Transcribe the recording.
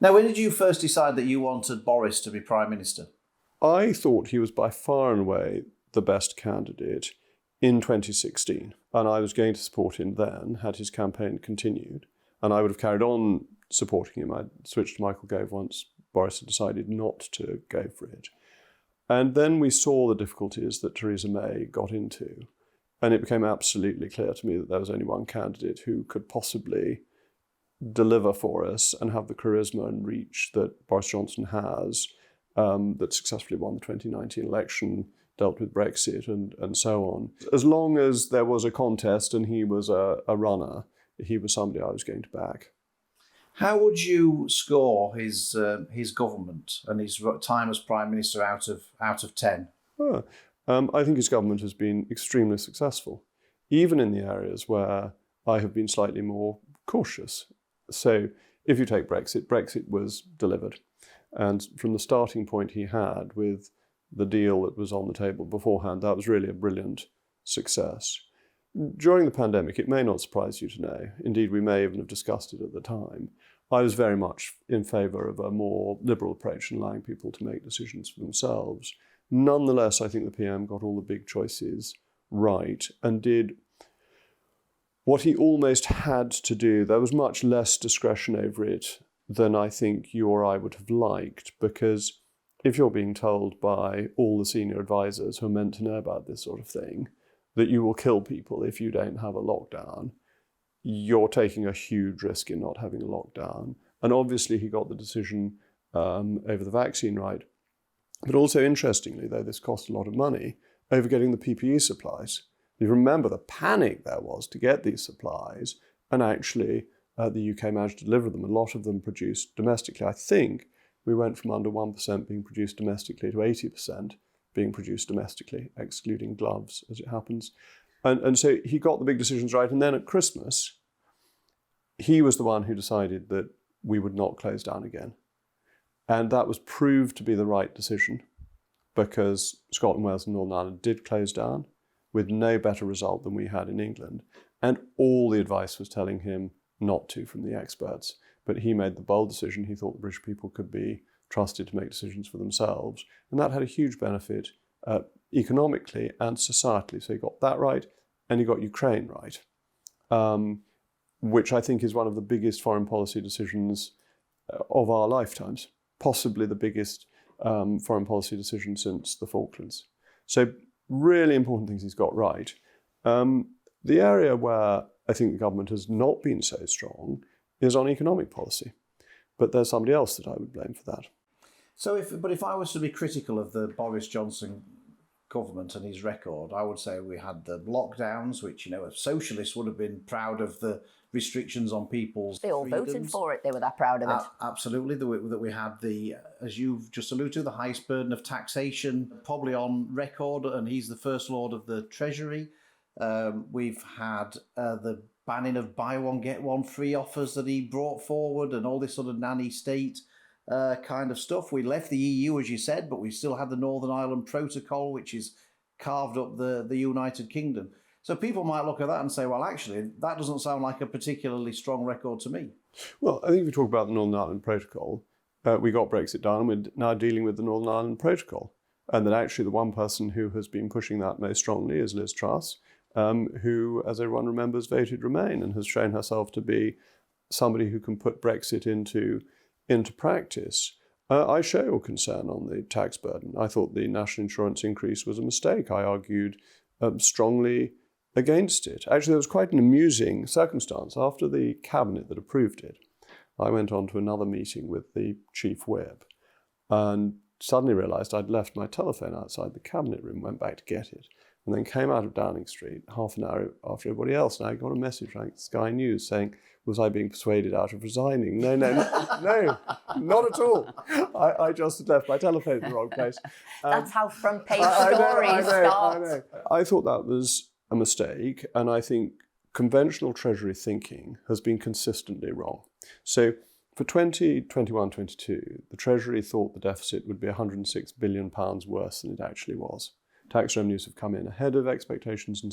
Now, when did you first decide that you wanted Boris to be Prime Minister? I thought he was by far and away the best candidate in 2016, and I was going to support him then, had his campaign continued, and I would have carried on supporting him. I'd switched to Michael Gove once Boris had decided not to go for it. And then we saw the difficulties that Theresa May got into, and it became absolutely clear to me that there was only one candidate who could possibly deliver for us and have the charisma and reach that Boris Johnson has, that successfully won the 2019 election, dealt with Brexit and so on. As long as there was a contest and he was a runner, he was somebody I was going to back. How would you score his government and his time as Prime Minister out of 10? I think his government has been extremely successful, even in the areas where I have been slightly more cautious. So if you take Brexit was delivered. And from the starting point he had with the deal that was on the table beforehand, that was really a brilliant success. During the pandemic, it may not surprise you to know, indeed we may even have discussed it at the time, I was very much in favour of a more liberal approach in allowing people to make decisions for themselves. Nonetheless, I think the PM got all the big choices right and did what he almost had to do. There was much less discretion over it than I think you or I would have liked, because if you're being told by all the senior advisors who are meant to know about this sort of thing that you will kill people if you don't have a lockdown, you're taking a huge risk in not having a lockdown. And obviously he got the decision over the vaccine right. But also interestingly, though this cost a lot of money, over getting the PPE supplies. You remember the panic there was to get these supplies, and actually the UK managed to deliver them. A lot of them produced domestically. I think we went from under 1% being produced domestically to 80% being produced domestically, excluding gloves, as it happens. And so he got the big decisions right. And then at Christmas, he was the one who decided that we would not close down again. And that was proved to be the right decision, because Scotland, Wales and Northern Ireland did close down with no better result than we had in England. And all the advice was telling him not to from the experts. But he made the bold decision. He thought the British people could be trusted to make decisions for themselves. And that had a huge benefit economically and societally. So he got that right, and he got Ukraine right, which I think is one of the biggest foreign policy decisions of our lifetimes, possibly the biggest foreign policy decision since the Falklands. So really important things he's got right. The area where I think the government has not been so strong is on economic policy. But there's somebody else that I would blame for that. So if I was to be critical of the Boris Johnson government and his record, I would say we had the lockdowns, which, a socialist would have been proud of the restrictions on people's They all freedoms. Voted for it. They were that proud of it. Absolutely. That we had the, as you've just alluded to, the highest burden of taxation probably on record, and he's the First Lord of the Treasury. We've had the banning of buy one, get one free offers that he brought forward, and all this sort of nanny state kind of stuff. We left the EU, as you said, but we still had the Northern Ireland Protocol, which is carved up the United Kingdom. So people might look at that and say, well, actually, that doesn't sound like a particularly strong record to me. Well, I think if we talk about the Northern Ireland Protocol, we got Brexit done, and we're now dealing with the Northern Ireland Protocol. And that actually the one person who has been pushing that most strongly is Liz Truss, who, as everyone remembers, voted Remain and has shown herself to be somebody who can put Brexit into practice. I share your concern on the tax burden. I thought the national insurance increase was a mistake. I argued strongly against it. Actually, there was quite an amusing circumstance. After the cabinet that approved it, I went on to another meeting with the chief whip and suddenly realised I'd left my telephone outside the cabinet room, went back to get it, and then came out of Downing Street half an hour after everybody else, and I got a message from Sky News saying, was I being persuaded out of resigning? No, not at all. I just had left my telephone in the wrong place. That's how front page stories start. I thought that was a mistake, and I think conventional Treasury thinking has been consistently wrong. So for 2021-22, the Treasury thought the deficit would be £106 billion worse than it actually was. Tax revenues have come in ahead of expectations in